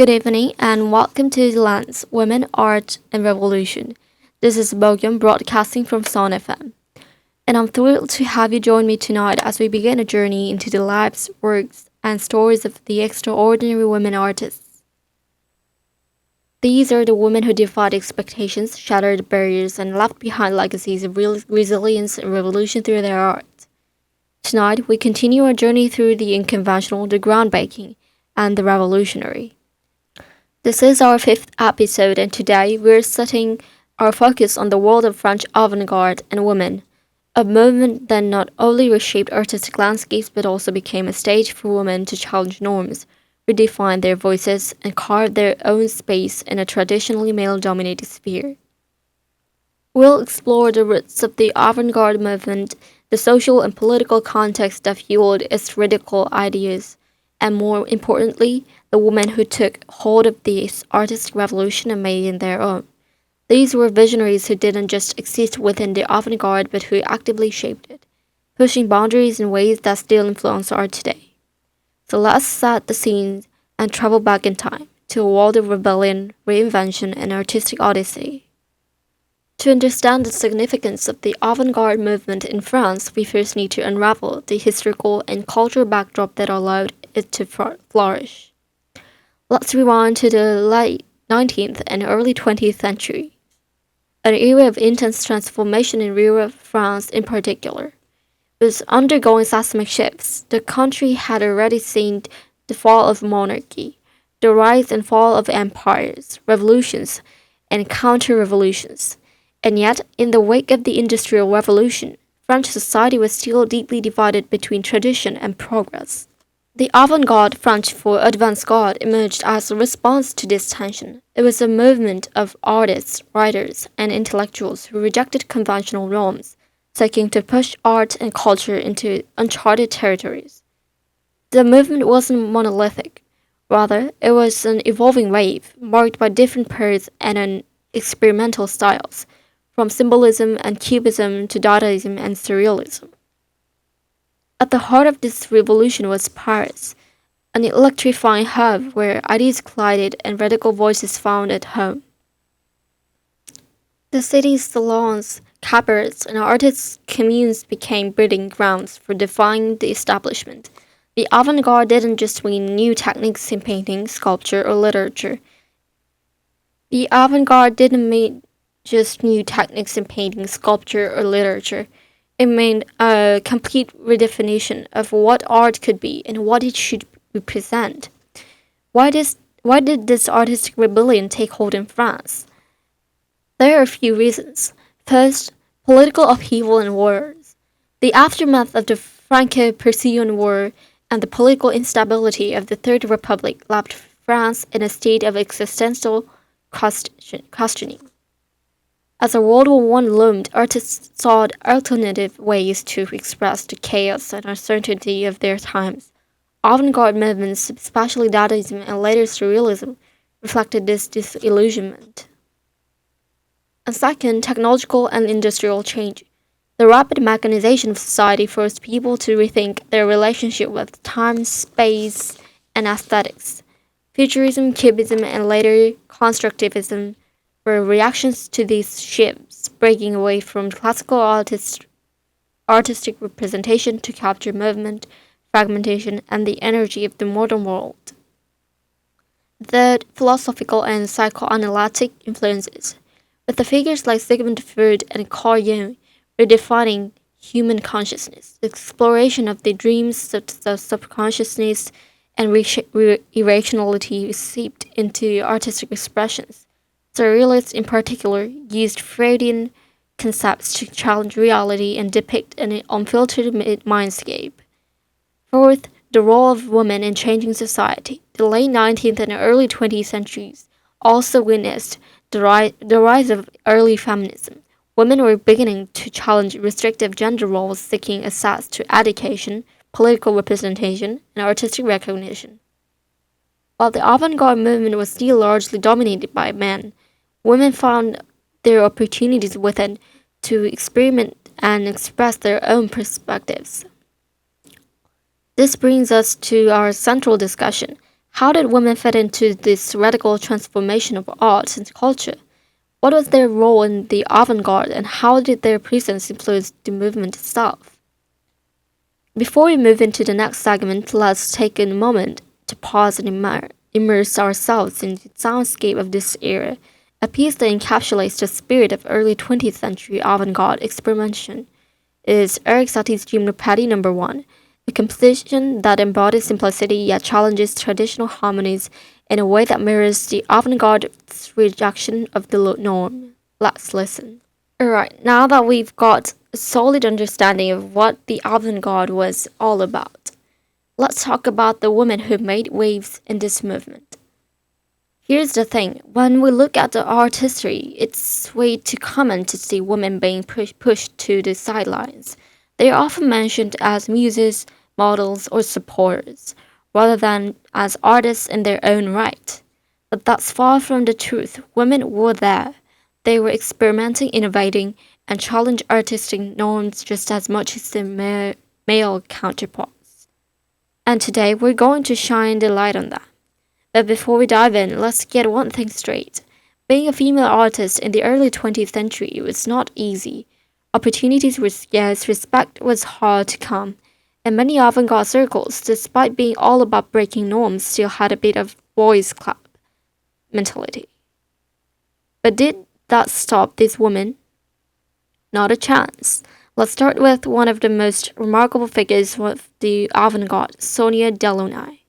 Good evening and welcome to The Lens, Women, Art and Revolution. This is Bogyum broadcasting from SoneFM. And I'm thrilled to have you join me tonight as we begin a journey into the lives, works, and stories of the extraordinary women artists. These are the women who defied expectations, shattered barriers, and left behind legacies of resilience and revolution through their art. Tonight, we continue our journey through the unconventional, the groundbreaking, and the revolutionary. This is our fifth episode, and today we're setting our focus on the world of French avant-garde and women, a movement that not only reshaped artistic landscapes but also became a stage for women to challenge norms, redefine their voices, and carve their own space in a traditionally male-dominated sphere. We'll explore the roots of the avant-garde movement, the social and political context that fueled its radical ideas, and more importantly, the women who took hold of this artistic revolution and made it their own. These were visionaries who didn't just exist within the avant-garde but who actively shaped it, pushing boundaries in ways that still influence art today. So let's set the scene and travel back in time to a world of rebellion, reinvention, and artistic odyssey. To understand the significance of the avant-garde movement in France, we first need to unravel the historical and cultural backdrop that allowed it to flourish. Let's rewind to the late 19th and early 20th century, an era of intense transformation in rural France in particular. It was undergoing seismic shifts. The country had already seen the fall of monarchy, the rise and fall of empires, revolutions, and counter-revolutions. And yet, in the wake of the Industrial Revolution, French society was still deeply divided between tradition and progress. The avant-garde, French for advance-garde, emerged as a response to this tension. It was a movement of artists, writers, and intellectuals who rejected conventional norms, seeking to push art and culture into uncharted territories. The movement wasn't monolithic. Rather, it was an evolving wave, marked by different periods and experimental styles, from symbolism and cubism to Dadaism and surrealism. At the heart of this revolution was Paris, an electrifying hub where ideas collided and radical voices found at home. The city's salons, cabarets, and artists' communes became breeding grounds for defying the establishment. The avant-garde didn't just win new techniques in painting, sculpture, or literature. The avant-garde didn't mean just new techniques in painting, sculpture, or literature. It meant a complete redefinition of what art could be and what it should represent. Why did this artistic rebellion take hold in France? There are a few reasons. First, political upheaval and wars. The aftermath of the Franco-Prussian War and the political instability of the Third Republic left France in a state of existential questioning. As World War I loomed, artists sought alternative ways to express the chaos and uncertainty of their times. Avant-garde movements, especially Dadaism and later Surrealism, reflected this disillusionment. And second, technological and industrial change. The rapid mechanization of society forced people to rethink their relationship with time, space, and aesthetics. Futurism, cubism, and later constructivism were reactions to these shifts, breaking away from classical artistic representation to capture movement, fragmentation, and the energy of the modern world. Third, philosophical and psychoanalytic influences, with the figures like Sigmund Freud and Carl Jung redefining human consciousness. The exploration of the dreams, the subconsciousness, and irrationality seeped into artistic expressions. Surrealists, in particular, used Freudian concepts to challenge reality and depict an unfiltered mindscape. Fourth, the role of women in changing society. The late 19th and early 20th centuries also witnessed the rise of early feminism. Women were beginning to challenge restrictive gender roles, seeking access to education, political representation, and artistic recognition. While the avant-garde movement was still largely dominated by men, women found their opportunities within to experiment and express their own perspectives. This brings us to our central discussion: How did women fit into this radical transformation of art and culture? What was their role in the avant-garde, and how did their presence influence the movement itself? Before we move into the next segment, let's take a moment to pause and immerse ourselves in the soundscape of this era, a piece that encapsulates the spirit of early 20th century avant-garde experimentation is Erik Satie's Gymnopédie No. 1, a composition that embodies simplicity yet challenges traditional harmonies in a way that mirrors the avant-garde's rejection of the norm. Let's listen. Alright, now that we've got a solid understanding of what the avant-garde was all about, let's talk about the women who made waves in this movement. Here's the thing, when we look at the art history, it's way too common to see women being pushed to the sidelines. They are often mentioned as muses, models, or supporters, rather than as artists in their own right. But that's far from the truth. Women were there. They were experimenting, innovating, and challenged artistic norms just as much as their male counterparts. And today, we're going to shine the light on that. But before we dive in, let's get one thing straight. Being a female artist in the early 20th century was not easy. Opportunities were scarce, respect was hard to come, and many avant-garde circles, despite being all about breaking norms, still had a bit of boys' club mentality. But did that stop these women? Not a chance. Let's start with one of the most remarkable figures of the avant-garde, Sonia Delaunay.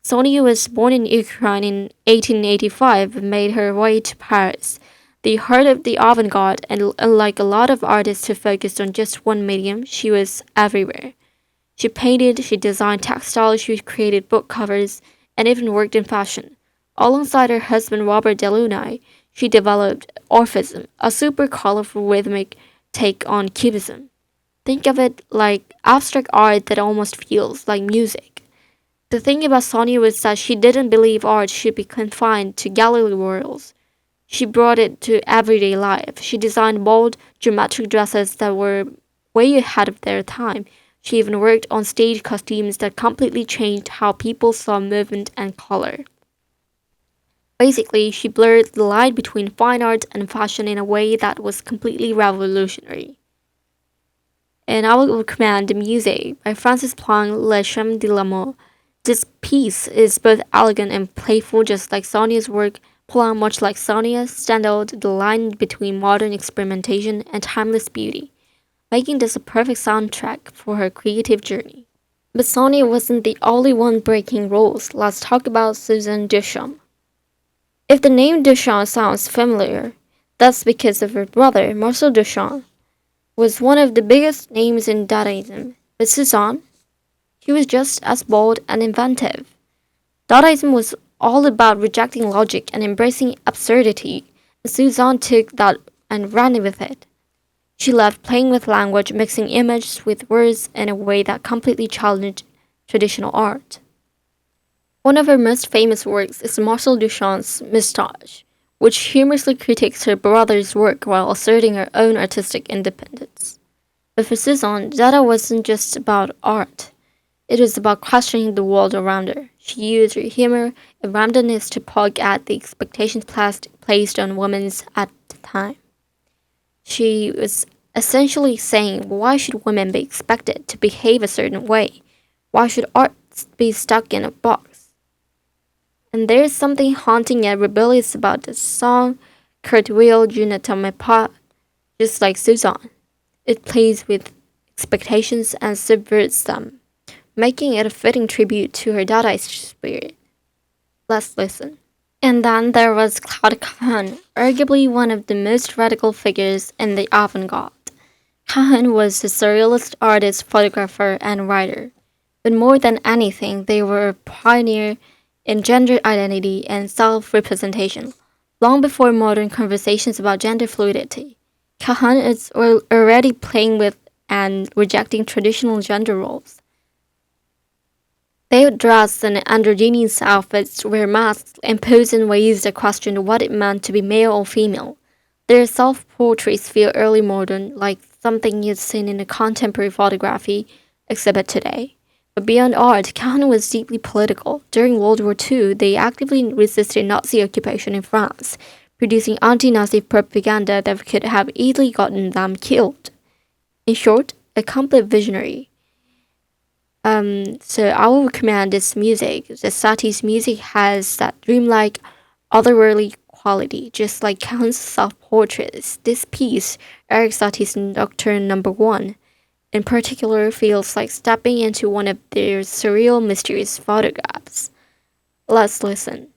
Sonia was born in Ukraine in 1885 and made her way to Paris, the heart of the avant-garde, and unlike a lot of artists who focused on just one medium, she was everywhere. She painted, she designed textiles, she created book covers, and even worked in fashion. Alongside her husband Robert Delaunay, she developed Orphism, a super colorful rhythmic take on Cubism. Think of it like abstract art that almost feels like music. The thing about Sonia was that she didn't believe art should be confined to gallery worlds. She brought it to everyday life. She designed bold, dramatic dresses that were way ahead of their time. She even worked on stage costumes that completely changed how people saw movement and color. Basically, she blurred the line between fine art and fashion in a way that was completely revolutionary. And I will recommend The Musée by Francis Poulenc Le Chemin de l'Amour. This piece is both elegant and playful, just like Sonia's work. Poulenc, much like Sonia, straddled the line between modern experimentation and timeless beauty, making this a perfect soundtrack for her creative journey. But Sonia wasn't the only one breaking rules. Let's talk about Suzanne Duchamp. If the name Duchamp sounds familiar, that's because of her brother, Marcel Duchamp, was one of the biggest names in Dadaism. But Suzanne, he was just as bold and inventive. Dadaism was all about rejecting logic and embracing absurdity, and Suzanne took that and ran with it. She loved playing with language, mixing images with words in a way that completely challenged traditional art. One of her most famous works is Marcel Duchamp's Moustache, which humorously critiques her brother's work while asserting her own artistic independence. But for Suzanne, Dada wasn't just about art. It was about questioning the world around her. She used her humor and randomness to poke at the expectations placed on women at the time. She was essentially saying, why should women be expected to behave a certain way? Why should art be stuck in a box? And there's something haunting yet rebellious about this song, Cartwheel, Je ne t'aime pas, just like Suzanne. It plays with expectations and subverts them, making it a fitting tribute to her Dadaist spirit. Let's listen. And then there was Claude Cahun, arguably one of the most radical figures in the avant-garde. Cahun was a surrealist artist, photographer, and writer. But more than anything, they were a pioneer in gender identity and self-representation, long before modern conversations about gender fluidity. Cahun is already playing with and rejecting traditional gender roles. They would dress in androgynous outfits, wear masks, and pose in ways that questioned what it meant to be male or female. Their self-portraits feel early modern, like something you'd seen in a contemporary photography exhibit today. But beyond art, Cannes was deeply political. During World War II, they actively resisted Nazi occupation in France, producing anti-Nazi propaganda that could have easily gotten them killed. In short, a complete visionary. So I will recommend this music. The Satie's music has that dreamlike, otherworldly quality, just like Cannes' self-portraits. This piece, Eric Satie's Nocturne No. 1, in particular feels like stepping into one of their surreal, mysterious photographs. Let's listen.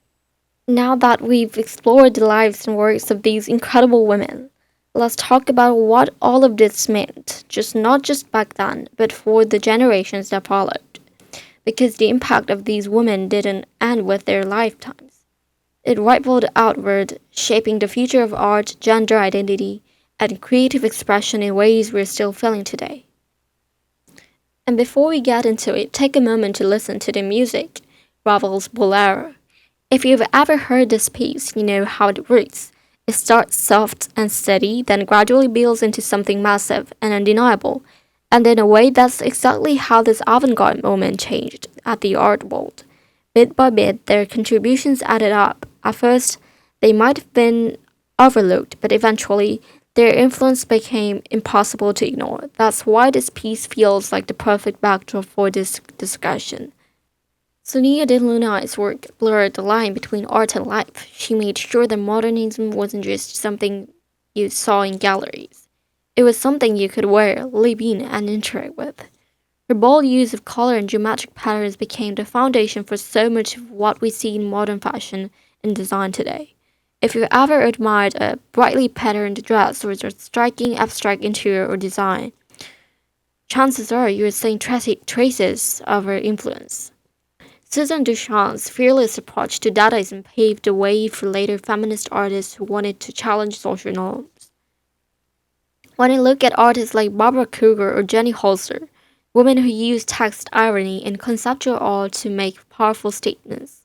Now that we've explored the lives and works of these incredible women, let's talk about what all of this meant, not just back then, but for the generations that followed. Because the impact of these women didn't end with their lifetimes. It rippled outward, shaping the future of art, gender identity, and creative expression in ways we're still feeling today. And before we get into it, take a moment to listen to the music, Ravel's Bolero. If you've ever heard this piece, you know how it works. It starts soft and steady, then gradually builds into something massive and undeniable. And in a way, that's exactly how this avant-garde moment changed at the art world. Bit by bit, their contributions added up. At first, they might have been overlooked, but eventually, their influence became impossible to ignore. That's why this piece feels like the perfect backdrop for this discussion. Sonia de Lunai's work blurred the line between art and life. She made sure that modernism wasn't just something you saw in galleries. It was something you could wear, live in, and interact with. Her bold use of color and geometric patterns became the foundation for so much of what we see in modern fashion and design today. If you've ever admired a brightly patterned dress or a striking abstract interior or design, chances are you're seeing traces of her influence. Susan Duchamp's fearless approach to Dadaism paved the way for later feminist artists who wanted to challenge social norms. When I look at artists like Barbara Kruger or Jenny Holzer, women who use text, irony, and conceptual art to make powerful statements,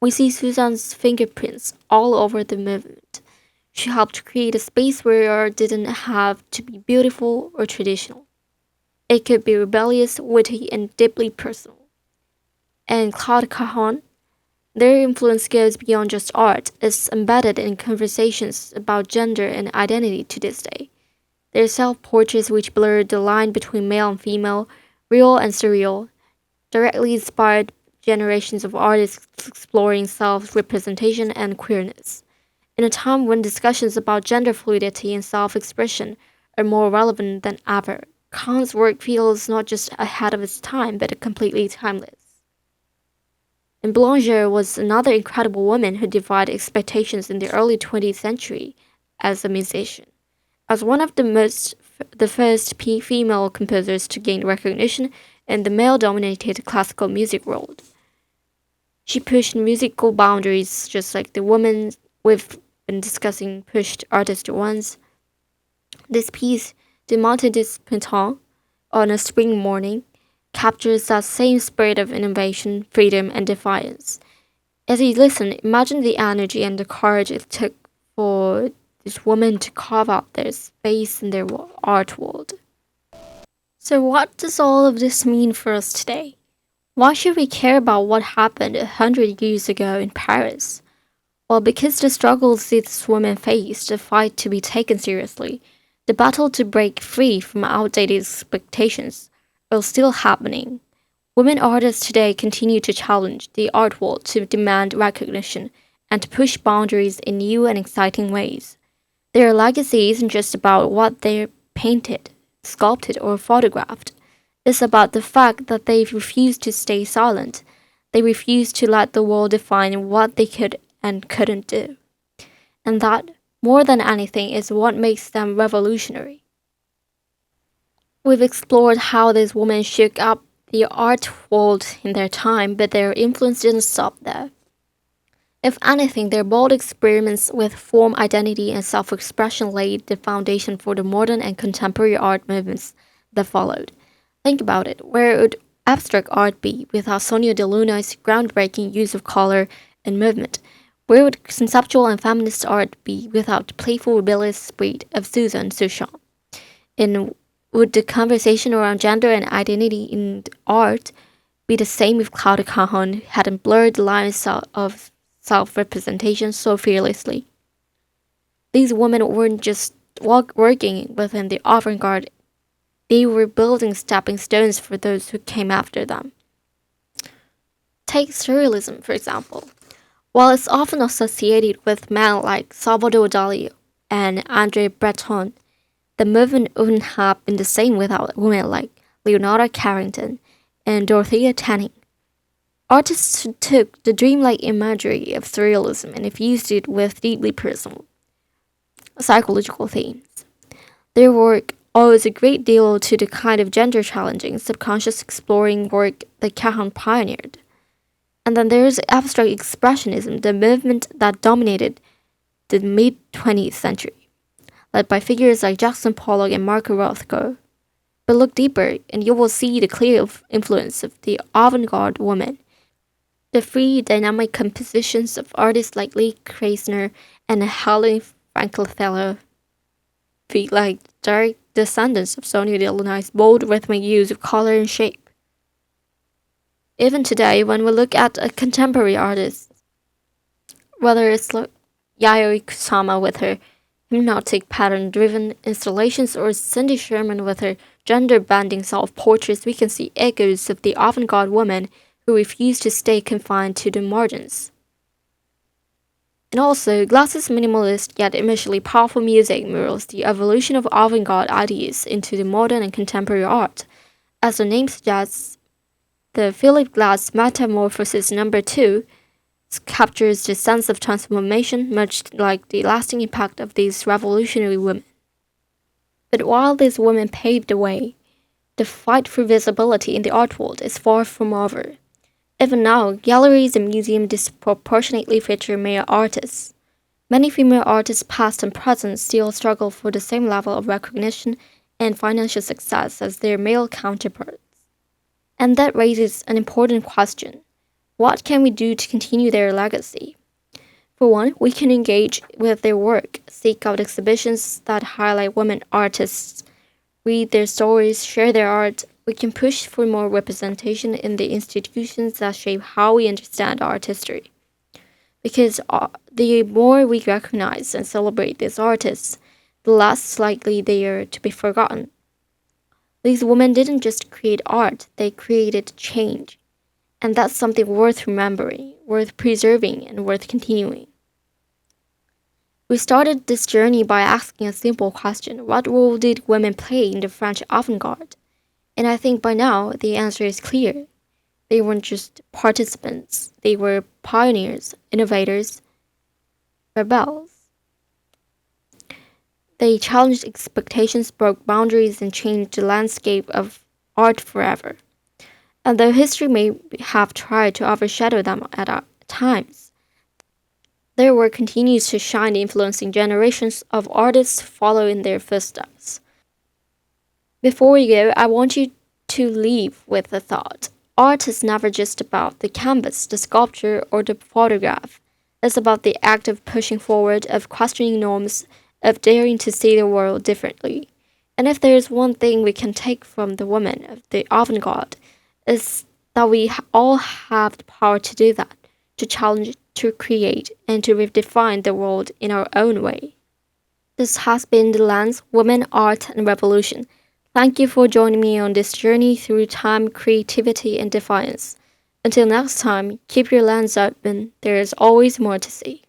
we see Susan's fingerprints all over the movement. She helped create a space where art didn't have to be beautiful or traditional. It could be rebellious, witty, and deeply personal. And Claude Cahun, their influence goes beyond just art. It's embedded in conversations about gender and identity to this day. Their self-portraits, which blurred the line between male and female, real and surreal, directly inspired generations of artists exploring self-representation and queerness. In a time when discussions about gender fluidity and self-expression are more relevant than ever, Kahn's work feels not just ahead of its time, but completely timeless. And Belanger was another incredible woman who defied expectations in the early 20th century as a musician. As one of the first female composers to gain recognition in the male-dominated classical music world. She pushed musical boundaries just like the women we've been discussing pushed artist once. This piece, De Monte des Printemps, on a spring morning, captures that same spirit of innovation, freedom, and defiance. As you listen, imagine the energy and the courage it took for this woman to carve out their space in their art world. So what does all of this mean for us today? Why should we care about what happened 100 years ago in Paris? Well, because the struggles these women faced, the fight to be taken seriously, the battle to break free from outdated expectations, are still happening. Women artists today continue to challenge the art world to demand recognition and to push boundaries in new and exciting ways. Their legacy isn't just about what they painted, sculpted, or photographed. It's about the fact that they refused to stay silent. They refused to let the world define what they could and couldn't do. And that, more than anything, is what makes them revolutionary. We've explored how these women shook up the art world in their time, but their influence didn't stop there. If anything, their bold experiments with form, identity, and self-expression laid the foundation for the modern and contemporary art movements that followed. Think about it. Where would abstract art be without Sonia de Lunai's groundbreaking use of color and movement? Where would conceptual and feminist art be without the playful, rebellious spirit of Susan Duchamp? And would the conversation around gender and identity in art be the same if Cloud Cajon hadn't blurred the lines of self-representation so fearlessly. These women weren't just working within the avant-garde, they were building stepping stones for those who came after them. Take surrealism, for example. While it's often associated with men like Salvador Dali and André Breton, the movement wouldn't have been the same without women like Leonora Carrington and Dorothea Tanning. Artists who took the dreamlike imagery of surrealism and infused it with deeply personal, psychological themes. Their work owes a great deal to the kind of gender-challenging, subconscious exploring work that Cajon pioneered. And then there's abstract expressionism, the movement that dominated the mid-20th century, led by figures like Jackson Pollock and Mark Rothko. But look deeper, and you will see the clear influence of the avant-garde woman. The free, dynamic compositions of artists like Lee Krasner and Helen Frankenthaler feel like direct descendants of Sonia Delaunay's bold rhythmic use of color and shape. Even today, when we look at a contemporary artist, whether it's like Yayoi Kusama with her hypnotic pattern-driven installations or Cindy Sherman with her gender-bending self-portraits, we can see echoes of the avant-garde woman who refused to stay confined to the margins. And also, Glass's minimalist yet initially powerful music mirrors the evolution of avant-garde ideas into the modern and contemporary art. As the name suggests, the Philip Glass Metamorphosis No. 2 captures the sense of transformation, much like the lasting impact of these revolutionary women. But while these women paved the way, the fight for visibility in the art world is far from over. Even now, galleries and museums disproportionately feature male artists. Many female artists, past and present, still struggle for the same level of recognition and financial success as their male counterparts. And that raises an important question. What can we do to continue their legacy? For one, we can engage with their work, seek out exhibitions that highlight women artists, read their stories, share their art. We can push for more representation in the institutions that shape how we understand art history. Because the more we recognize and celebrate these artists, the less likely they are to be forgotten. These women didn't just create art, they created change. And that's something worth remembering, worth preserving, and worth continuing. We started this journey by asking a simple question: what role did women play in the French avant-garde? And I think by now the answer is clear. They weren't just participants, they were pioneers, innovators, rebels. They challenged expectations, broke boundaries, and changed the landscape of art forever. And though history may have tried to overshadow them at times, their work continues to shine, influencing generations of artists follow in their footsteps. Before we go, I want you to leave with a thought. Art is never just about the canvas, the sculpture, or the photograph. It's about the act of pushing forward, of questioning norms, of daring to see the world differently. And if there is one thing we can take from the women of the avant-garde, is that we all have the power to do that, to challenge, to create, and to redefine the world in our own way. This has been The Lens, Women, Art, and Revolution. Thank you for joining me on this journey through time, creativity, and defiance. Until next time, keep your lens open. There is always more to see.